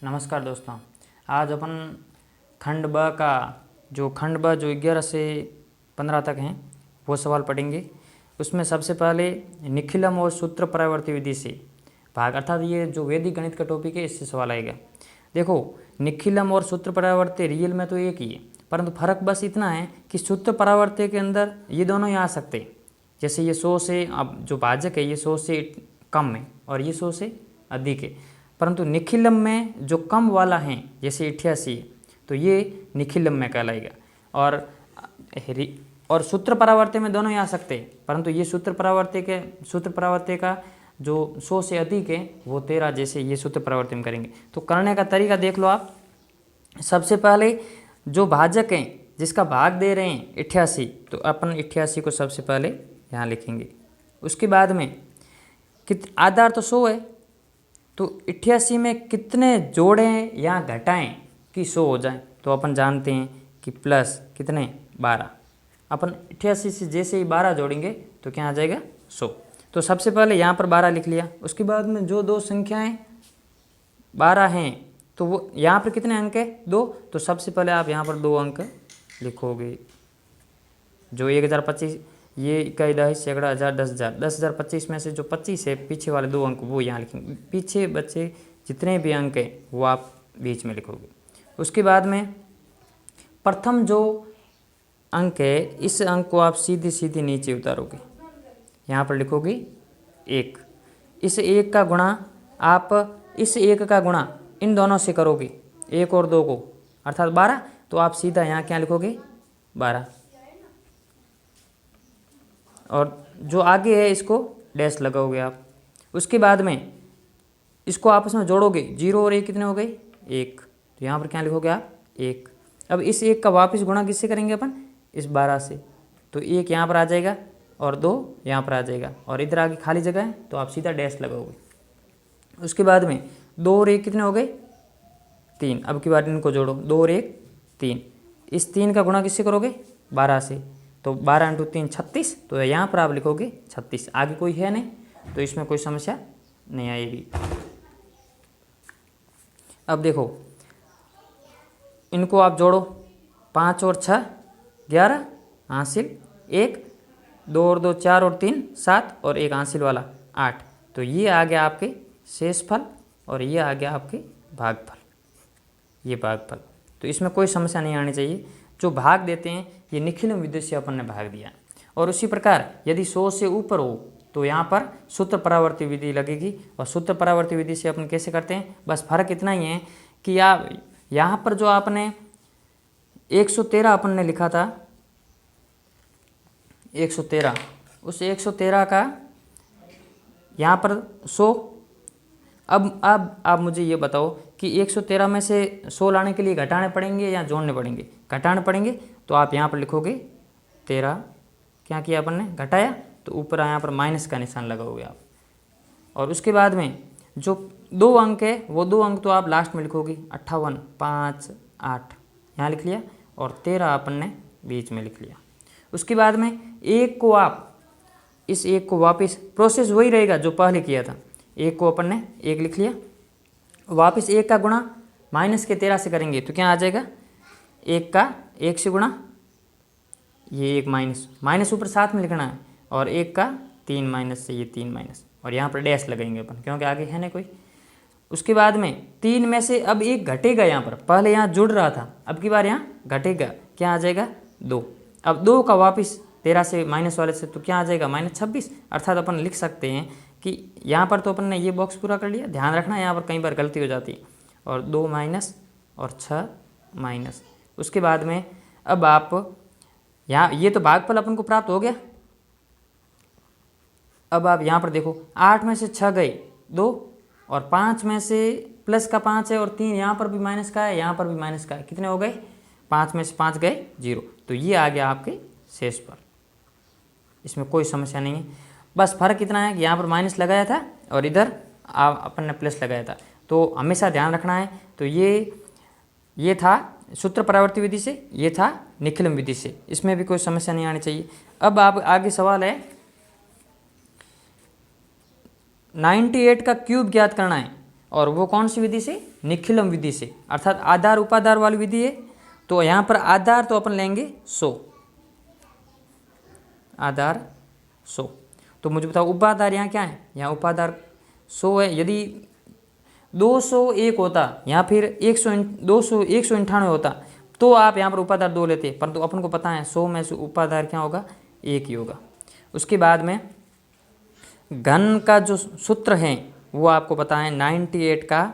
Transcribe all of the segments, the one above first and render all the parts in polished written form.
नमस्कार दोस्तों। आज अपन खंड ब का जो 11 से 15 तक हैं वो सवाल पढ़ेंगे। उसमें सबसे पहले निखिलम और सूत्र परावर्ती विधि से भाग, अर्थात ये जो वैदिक गणित का टॉपिक है इससे सवाल आएगा। देखो, निखिलम और सूत्र परावर्ती रियल में तो एक ही है, परंतु फर्क बस इतना है कि सूत्र परावर्ती के अंदर ये दोनों ही आ सकते हैं। जैसे ये 100 से, अब जो भाजक है ये 100 से कम है और ये 100 से अधिक है, परंतु निखिलम में जो कम वाला है जैसे 88 है तो ये निखिलम में कहलाएगा। और सूत्र परावर्ती में दोनों ही आ सकते हैं, परंतु ये सूत्र परावर्ती का जो 100 से अधिक है वो 13, जैसे ये सूत्र परावर्ती में करेंगे। तो करने का तरीका देख लो आप। सबसे पहले जो भाजक हैं जिसका भाग दे रहे हैं 88, तो अपन 88 को सबसे पहले यहाँ लिखेंगे। उसके बाद में आधार तो 100 है, तो 88 में कितने जोड़ें या घटाएं कि 100 हो जाए, तो अपन जानते हैं कि प्लस कितने 12। अपन 88 से जैसे ही 12 जोड़ेंगे तो क्या आ जाएगा 100। तो सबसे पहले यहाँ पर 12 लिख लिया। उसके बाद में जो दो संख्याएं 12 हैं तो वो यहाँ पर कितने अंक है 2, तो सबसे पहले आप यहाँ पर 2 अंक लिखोगे। जो 1025, ये इकाई, दहाई, सैकड़ा, हज़ार, 10,000, 10,000, 25 में से जो 25 है पीछे वाले 2 अंक वो यहाँ लिखेंगे। पीछे बचे जितने भी अंक हैं वो आप बीच में लिखोगे। उसके बाद में प्रथम जो अंक है इस अंक को आप सीधे सीधे नीचे उतारोगे, यहाँ पर लिखोगे 1। इस 1 का गुणा आप इस 1 का गुणा इन दोनों से करोगे, 1 और 2 को, अर्थात 12, तो आप सीधा यहाँ क्या लिखोगे 12। और जो आगे है इसको डैश लगाओगे आप। उसके बाद में इसको आपस में जोड़ोगे, 0 और 1 कितने हो गए 1, तो यहाँ पर क्या लिखोगे आप 1। अब इस 1 का वापस गुणा किससे करेंगे अपन, इस 12 से, तो 1 यहाँ पर आ जाएगा और 2 यहाँ पर आ जाएगा और इधर आगे खाली जगह है तो आप सीधा डैश लगाओगे। उसके बाद में 2 और 1 कितने हो गए 3। अब की बार इनको जोड़ो, 2 और 1 3। इस 3 का गुणा किससे करोगे 12 से, तो 12 × 3 36, तो यहाँ पर आप लिखोगे 36। आगे कोई है नहीं तो इसमें कोई समस्या नहीं आएगी। अब देखो इनको आप जोड़ो, 5 और 6 11 हासिल 1, 2 और 2 4 और 3 7 और 1 हासिल वाला 8, तो ये आ गया आपके शेषफल और ये आ गया आपके भागफल, ये भागफल। तो इसमें कोई समस्या नहीं आनी चाहिए। जो भाग देते हैं ये निखिलम विधि से अपन ने भाग दिया। और उसी प्रकार यदि 100 से ऊपर हो तो यहाँ पर सूत्र परावर्ती विधि लगेगी। और सूत्र परावर्ती विधि से अपन कैसे करते हैं, बस फर्क इतना ही है कि आप यहाँ पर जो आपने 113 अपन ने लिखा था 113, उस 113 का यहाँ पर 100। अब आप मुझे ये बताओ कि 113 में से 100 लाने के लिए घटाने पड़ेंगे या जोड़ने पड़ेंगे, घटाने पड़ेंगे। तो आप यहाँ पर लिखोगे 13, क्या किया अपन ने घटाया, तो ऊपर यहाँ पर माइनस का निशान लगाओगे आप। और उसके बाद में जो 2 अंक है वो 2 अंक तो आप लास्ट में लिखोगे, 58 5 8 यहाँ लिख लिया और 13 अपन ने बीच में लिख लिया। उसके बाद में 1 को आप इस 1 को वापस, प्रोसेस वही रहेगा जो पहले किया था। 1 को अपन ने 1 लिख लिया, वापस 1 का गुणा माइनस के 13 से करेंगे तो क्या आ जाएगा, 1 का 1 से गुणा, ये 1 माइनस ऊपर साथ में लिखना है, और 1 का 3 माइनस से ये 3 माइनस, और यहाँ पर डैश लगाएंगे अपन क्योंकि आगे है ना कोई। उसके बाद में 3 में से अब 1 घटेगा, यहाँ पर पहले यहाँ जुड़ रहा था, अब की बार यहाँ घटेगा, क्या आ जाएगा 2। अब 2 का वापस 13 से माइनस वाले से तो क्या आ जाएगा -26। अर्थात अपन लिख सकते हैं कि यहाँ पर तो अपन ने ये बॉक्स पूरा कर लिया। ध्यान रखना यहाँ पर कई बार गलती हो जाती है, और 2 माइनस और 6 माइनस। उसके बाद में अब आप यहाँ, ये तो भागफल अपन को प्राप्त हो गया। अब आप यहाँ पर देखो, 8 में से 6 गए 2, और 5 में से प्लस का 5 है, और 3 यहाँ पर भी माइनस का है, यहाँ पर भी माइनस का है, कितने हो गए 5 में से 5 गए 0, तो ये आ गया आपके शेषफल। इसमें कोई समस्या नहीं है, बस फर्क इतना है कि यहाँ पर माइनस लगाया था और इधर अपन ने प्लस लगाया था, तो हमेशा ध्यान रखना है। तो ये था सूत्र परावर्ती विधि से, ये था निखिलम विधि से, इसमें भी कोई समस्या नहीं आनी चाहिए। अब आप आगे सवाल है 98 का क्यूब ज्ञात करना है। और वो कौन सी विधि से, निखिलम विधि से, अर्थात आधार उपाधार वाली विधि है। तो यहाँ पर आधार तो अपन लेंगे 100, आधार 100। तो मुझे बताओ उपाधार यहाँ क्या है, यहाँ उपाधार 100 है। यदि 201 होता या फिर 198 होता तो आप यहाँ पर उपाधार 2 लेते, परंतु अपन को पता है 100 में से उपाधार क्या होगा, 1 ही होगा। उसके बाद में घन का जो सूत्र है वो आपको पता है 98 का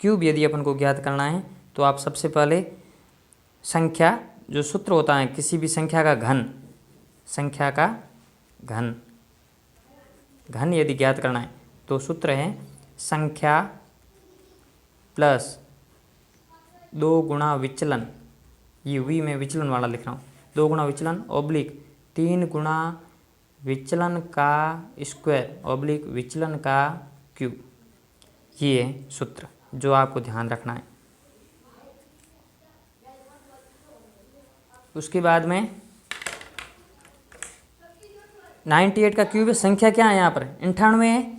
क्यूब यदि अपन को ज्ञात करना है तो आप सबसे पहले संख्या जो सूत्र होता है किसी भी संख्या का घन, संख्या का घन घन यदि ज्ञात करना है तो सूत्र है संख्या प्लस 2 गुणा विचलन, ये वी में विचलन वाला लिख रहा हूँ, 2 गुणा विचलन ऑब्लिक 3 गुणा विचलन का स्क्वायर ऑब्लिक विचलन का क्यूब। ये है सूत्र जो आपको ध्यान रखना है। उसके बाद में 98 का क्यूब है, संख्या क्या है यहाँ पर 98 है,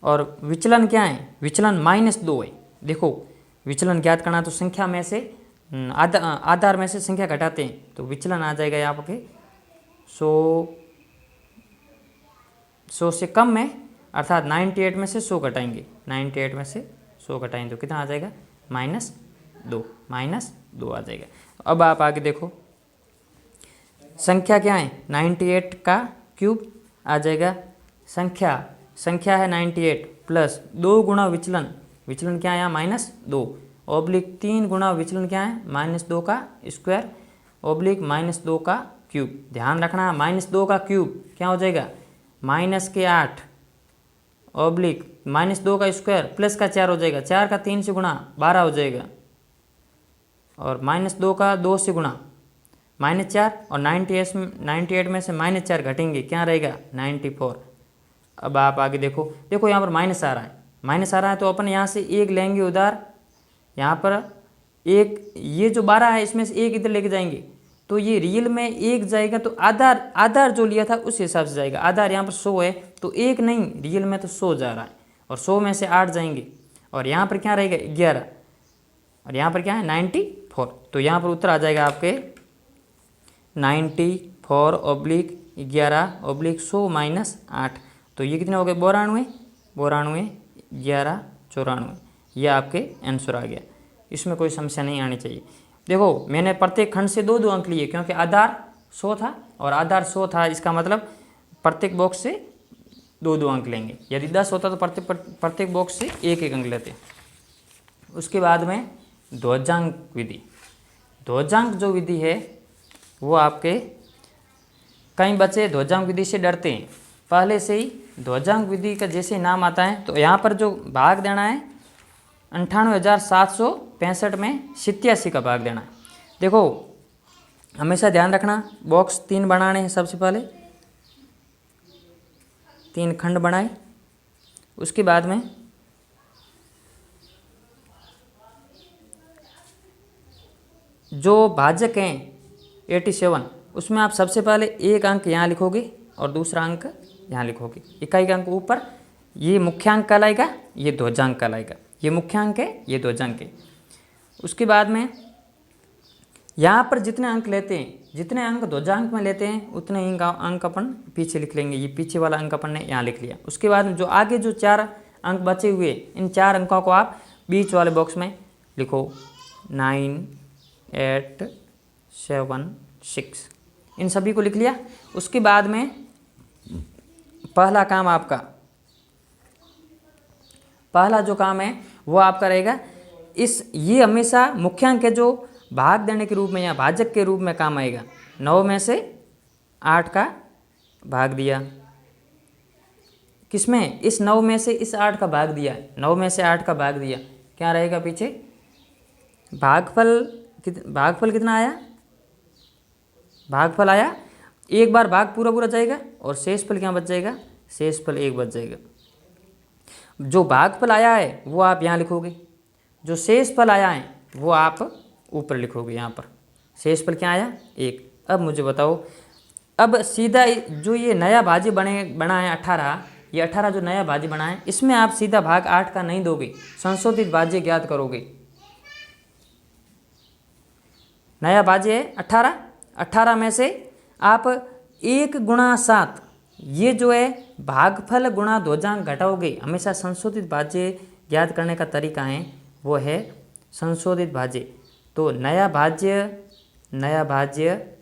और विचलन क्या है, विचलन -2 है। देखो विचलन ज्ञात करना तो संख्या में से आधार में से संख्या घटाते हैं तो विचलन आ जाएगा यहाँ पे 100 से कम में, अर्थात 98 में से 100 घटाएंगे, 98 में से 100 घटाएंगे तो कितना आ जाएगा, -2 आ जाएगा। अब आप आगे देखो संख्या क्या है 98 का क्यूब आ जाएगा, संख्या है 98 प्लस 2 गुणा विचलन, विचलन क्या है यहाँ -2 ऑब्लिक 3 गुणा विचलन क्या है -2 का स्क्वायर ऑब्लिक -2 का क्यूब। ध्यान रखना -2 का क्यूब क्या हो जाएगा, -8 ऑब्लिक -2 का स्क्वायर प्लस का 4 हो जाएगा, 4 का 3 से गुणा 12 हो जाएगा, और -2 का 2 से गुणा -4, और 98 में से -4 घटेंगे क्या रहेगा 94। अब आप आगे देखो यहाँ पर माइनस आ रहा है तो अपन यहाँ से 1 लेंगे उधार, यहाँ पर 1, ये जो 12 है इसमें से 1 इधर लेके जाएंगे तो ये रियल में 1 जाएगा, तो आधार जो लिया था उस हिसाब से जाएगा। आधार यहाँ पर 100 है तो 1 नहीं, रियल में तो 100 जा रहा है, और 100 में से 8 जाएंगे, और यहाँ पर क्या रहेगा 11, और यहाँ पर क्या है 94। तो यहाँ पर उत्तर आ जाएगा आपके 94 ऑब्लिक 11 ऑब्लिक 100 -8। तो ये कितने हो गए 92 11 94, ये आपके आंसर आ गया। इसमें कोई समस्या नहीं आनी चाहिए। देखो मैंने प्रत्येक खंड से 2-2 अंक लिए क्योंकि आधार 100 था, और आधार 100 था इसका मतलब प्रत्येक बॉक्स से 2-2 अंक लेंगे। यदि 10 होता तो प्रत्येक बॉक्स से 1-1 अंक लेते। उसके बाद में ध्वजांक विधि, ध्वजांक जो विधि है वो आपके, कई बच्चे ध्वजांक विधि से डरते हैं, पहले से ही ध्वजांक विधि का जैसे नाम आता है तो यहाँ पर जो भाग देना है 98,765 में 87 का भाग देना है। देखो हमेशा ध्यान रखना बॉक्स 3 बनाने हैं, सबसे पहले 3 खंड बनाए, उसके बाद में जो भाजक हैं 87 उसमें आप सबसे पहले 1 अंक यहाँ लिखोगे और दूसरा अंक यहाँ लिखोगे, इकाई अंक ऊपर, ये मुख्यांक कहलाएगा, ये ध्वजांक कहलाएगा, ये मुख्यांक है ये ध्वजांक है। उसके बाद में यहाँ पर जितने अंक लेते हैं, जितने अंक ध्वजांक में लेते हैं उतने ही अंक अपन पीछे लिख लेंगे, ये पीछे वाला अंक अपन ने यहाँ लिख लिया। उसके बाद में जो आगे जो 4 अंक बचे हुए, इन 4 अंकों को आप बीच वाले बॉक्स में लिखो 9 8 7 6, इन सभी को लिख लिया। उसके बाद में पहला काम आपका, पहला जो काम है वो आपका रहेगा, ये हमेशा मुख्यांक है जो भाग देने के रूप में या भाजक के रूप में काम आएगा। 9 में से 8 का भाग दिया, किसमें, इस 9 में से इस 8 का भाग दिया, 9 में से 8 का भाग दिया, क्या रहेगा पीछे भागफल कितना आया, भागफल आया, एक बार भाग पूरा जाएगा और शेषफल क्या बच जाएगा, शेषफल 1 बच जाएगा। जो भागफल आया है वो आप यहाँ लिखोगे, जो शेषफल आया है वो आप ऊपर लिखोगे। यहाँ पर शेषफल क्या आया 1। अब मुझे बताओ, अब सीधा जो ये नया भाज्य बना है 18, ये 18 जो नया भाज्य बना है इसमें आप सीधा भाग 8 का नहीं दोगे, संशोधित भाज्य ज्ञात करोगे। नया भाज्य है 18, 18 में से आप 1 गुणा 7 ये जो है भागफल गुणा ध्वजांक घटाओगे। हमेशा संशोधित भाज्य ज्ञात करने का तरीका है वो है संशोधित भाज्य। तो नया भाज्य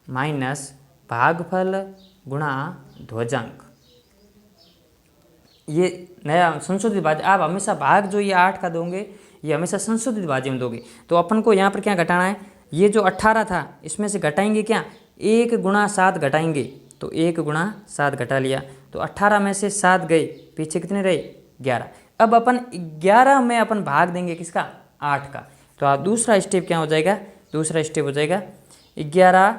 माइनस भागफल गुणा ध्वजांक, ये नया संशोधित भाज्य। आप हमेशा भाग जो ये 8 का दोगे ये हमेशा संशोधित भाज्य में दोगे। तो अपन को यहाँ पर क्या घटाना है, ये जो 18 था इसमें से घटाएंगे क्या, 1 गुणा 7 घटाएंगे। तो 1 गुणा 7 घटा लिया तो 18 में से 7 गए, पीछे कितने रहे 11। अब अपन 11 में अपन भाग देंगे किसका, 8 का। तो आप दूसरा स्टेप क्या हो जाएगा, दूसरा स्टेप हो जाएगा 11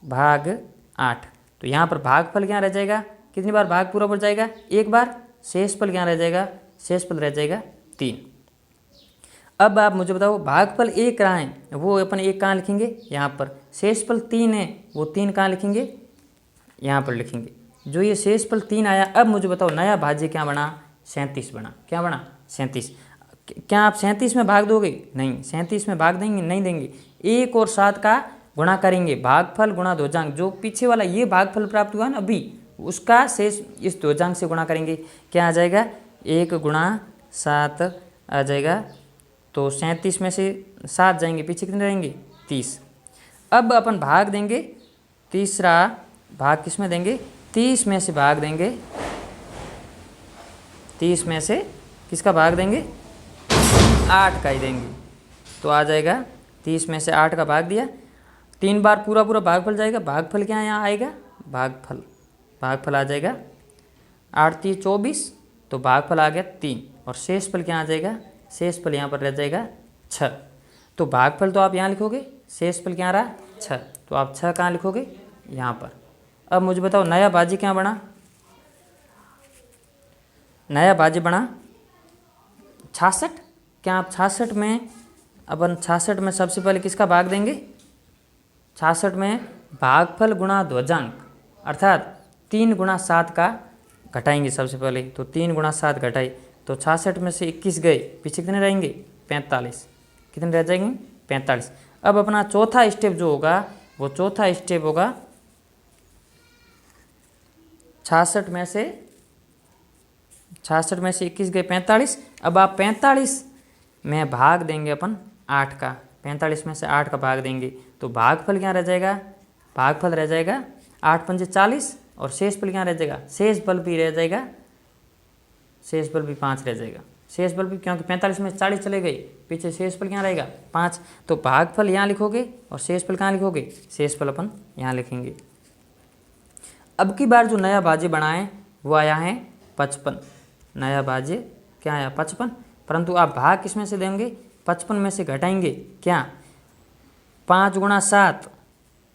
भाग 8। तो यहाँ पर भागफल क्या रह जाएगा, कितनी बार भाग पूरा बढ़ जाएगा, एक बार। शेषफल क्या रह जाएगा, शेषफल रह जाएगा 3। अब आप मुझे बताओ भागफल 1 कहाँ है, वो अपन 1 कहाँ लिखेंगे, यहाँ पर। शेषफल 3 है, वो 3 कहाँ लिखेंगे, यहाँ पर लिखेंगे। जो ये शेषफल 3 आया, अब मुझे बताओ नया भाज्य क्या बना, 37 बना। क्या बना, 37। क्या आप 37 में भाग दोगे, नहीं। 37 में भाग देंगे, नहीं देंगे। 1 और 7 का गुणा करेंगे, भागफल गुणा ध्वजांक। जो पीछे वाला ये भागफल प्राप्त हुआ ना अभी, उसका शेष इस ध्वजांक से गुणा करेंगे। क्या आ जाएगा, 1 गुणा 7 आ जाएगा। तो 37 में से 7 जाएंगे, पीछे कितने रहेंगे, 30। अब अपन भाग देंगे, तीसरा भाग किस में देंगे, 30 में से भाग देंगे, 30 में से किसका भाग देंगे, 8 का ही देंगे। तो आ जाएगा 30 में से 8 का भाग दिया, 3 बार पूरा भागफल जाएगा। भागफल क्या यहाँ आएगा, भागफल आ जाएगा 8 3 24। तो भागफल आ गया 3 और शेषफल क्या आ जाएगा, शेषफल यहाँ पर रह जाएगा 6। तो भागफल तो आप यहाँ लिखोगे, शेषफल क्या रहा 6। तो आप 6 कहाँ लिखोगे, यहाँ पर। अब मुझे बताओ नया भाज्य क्या बना, नया भाज्य बना 66। क्या आप 66 में, अपन 66 में सबसे पहले किसका भाग देंगे, 66 में भागफल गुणा ध्वजांक, अर्थात 3 गुणा 7 का घटाएंगे सबसे पहले। तो 3 गुणा 7 घटाए तो 66 में से 21 गए, पीछे कितने रहेंगे, 45। कितने रह जाएंगे, 45। अब अपना चौथा स्टेप जो होगा, वो चौथा स्टेप होगा 66 में से 21 गए 45। अब आप 45 में भाग देंगे अपन 8 का, 45 में से 8 का भाग देंगे। तो भागफल क्या रह जाएगा, भागफल रह जाएगा 8 पंजे 40 और शेषफल क्या रह जाएगा, शेषफल भी रह जाएगा, शेषफल भी 5 रह जाएगा। शेषफल भी, क्योंकि 45 में 40 चले गए, पीछे शेषफल क्या रहेगा 5। तो भागफल यहाँ लिखोगे और शेषफल कहाँ लिखोगे, शेषफल अपन यहाँ लिखेंगे। अब की बार जो नया भाज्य बना है वो आया है 55। नया भाज्य क्या आया, 55। परंतु आप भाग किस में से देंगे, 55 में से घटाएंगे क्या, 5 गुणा 7,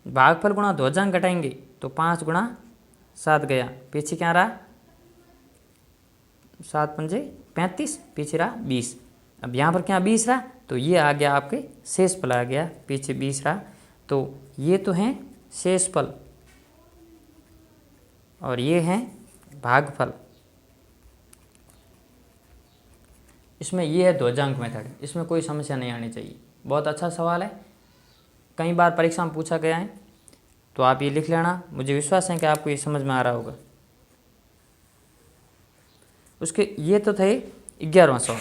भागफल गुणा ध्वजांक घटाएंगे। तो 5 गुणा 7 गया, पीछे क्या रहा, 7 पंजे 35, पीछे रहा 20। अब यहाँ पर क्या 20 रहा, तो ये आ गया आपके शेषफल आ गया, पीछे 20 रहा। तो ये तो हैं शेषफल और ये हैं भागफल। इसमें ये है ध्वजांक मेथड, इसमें कोई समस्या नहीं आनी चाहिए। बहुत अच्छा सवाल है, कई बार परीक्षा में पूछा गया है। तो आप ये लिख लेना, मुझे विश्वास है कि आपको ये समझ में आ रहा होगा। उसके ये तो थे 11वां सवाल।